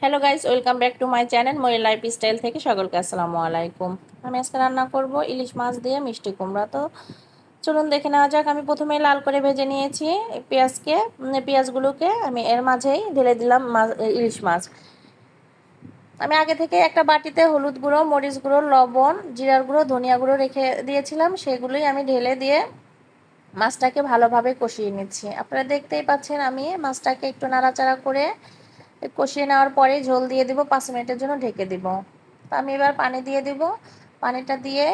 Hello guys, welcome back to my channel Mayur life style থেকে সকলকে আসসালামু আলাইকুম। আমি আজকে রান্না করব ইলিশ মাছ দিয়ে মিষ্টি কুমড়া। তো চলুন দেখে নেওয়া যাক। আমি প্রথমে লাল করে ভেজে নিয়েছি পেঁয়াজগুলোকে আমি এর মাঝেই ঢেলে দিলাম ইলিশ মাছ। আমি আগে থেকে একটা বাটিতে হলুদ গুঁড়ো, মরিচ গুঁড়ো, লবণ, জিরার গুঁড়ো, ধনিয়া গুঁড়ো রেখে দিয়েছিলাম, সেগুলোই আমি ঢেলে দিয়ে মাছটাকে ভালোভাবে কষিয়ে নিচ্ছি। আপনারা দেখতেই পাচ্ছেন আমি মাছটাকে একটু নাড়াচাড়া করে কষিয়ে নেওয়ার পরে ঝোল দিয়ে দিব, 5 মিনিটের জন্য ঢেকে দিব। তো আমি এবার পানি দিয়ে দিব। পানিটা দিয়ে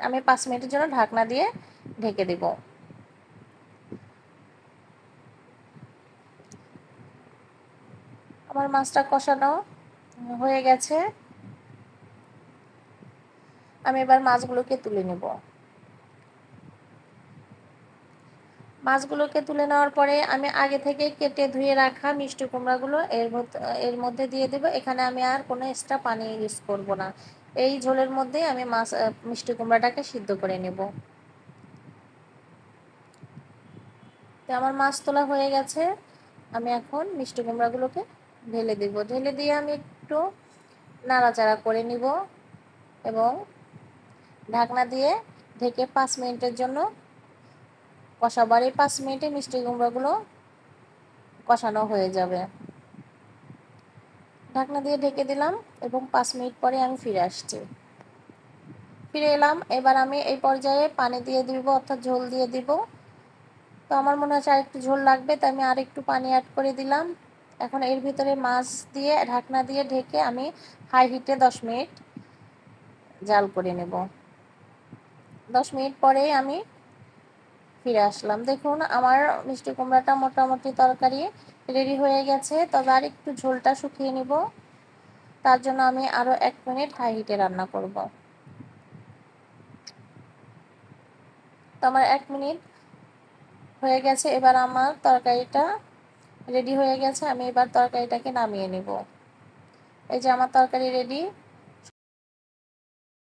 আমি 5 মিনিটের জন্য ঢাকনা দিয়ে ঢেকে দিব। আমার মাছটা কষানো হয়ে গেছে। আমি এবার মাছগুলোকে তুলে নেব। মাছগুলোকে তুলে নেওয়ার পরে আমি আগে থেকে কেটে ধুয়ে রাখা মিষ্টি কুমড়াগুলো এর মধ্যে দিয়ে দেব। এখানে আমি আর কোনো এক্সট্রা পানি ইউজ করব না। এই ঝোলের মধ্যেই আমি মিষ্টি কুমড়াটাকে সিদ্ধ করে নেব। তো আমার মাছ তোলা হয়ে গেছে। আমি এখন মিষ্টি কুমড়াগুলোকে ঢেলে দিব। ঢেলে দিয়ে আমি একটু নাড়াচাড়া করে নিব এবং ঢাকনা দিয়ে ঢেকে 5 মিনিটের জন্য কষাবার। এই 5 মিনিটে মিষ্টি কুমড়াগুলো কষানো হয়ে যাবে। ঢাকনা দিয়ে ঢেকে দিলাম এবং 5 মিনিট পরে আমি ফিরে এলাম। এবার আমি এই পর্যায়ে পানি দিয়ে দিব, অর্থাৎ ঝোল দিয়ে দিব। তো আমার মনে হচ্ছে আর একটু ঝোল লাগবে, তাই আমি আর একটু পানি অ্যাড করে দিলাম। এখন এর ভিতরে মাছ দিয়ে ঢাকনা দিয়ে ঢেকে আমি হাই হিটে 10 মিনিট জাল করে নেব। 10 মিনিট পরেই আমি ফিরে আসলাম। দেখুন আমার মিষ্টি কুমড়াটা মোটামুটি তরকারি রেডি হয়ে গেছে, তবে আর একটু ঝোলটা শুকিয়ে নিব। তার জন্য আমি আরও 1 মিনিট হাই হিটে রান্না করব। তো আমার 1 মিনিট হয়ে গেছে। এবার আমার তরকারিটা রেডি হয়ে গেছে। আমি এবার তরকারিটাকে নামিয়ে নেব। এই যে আমার তরকারি রেডি।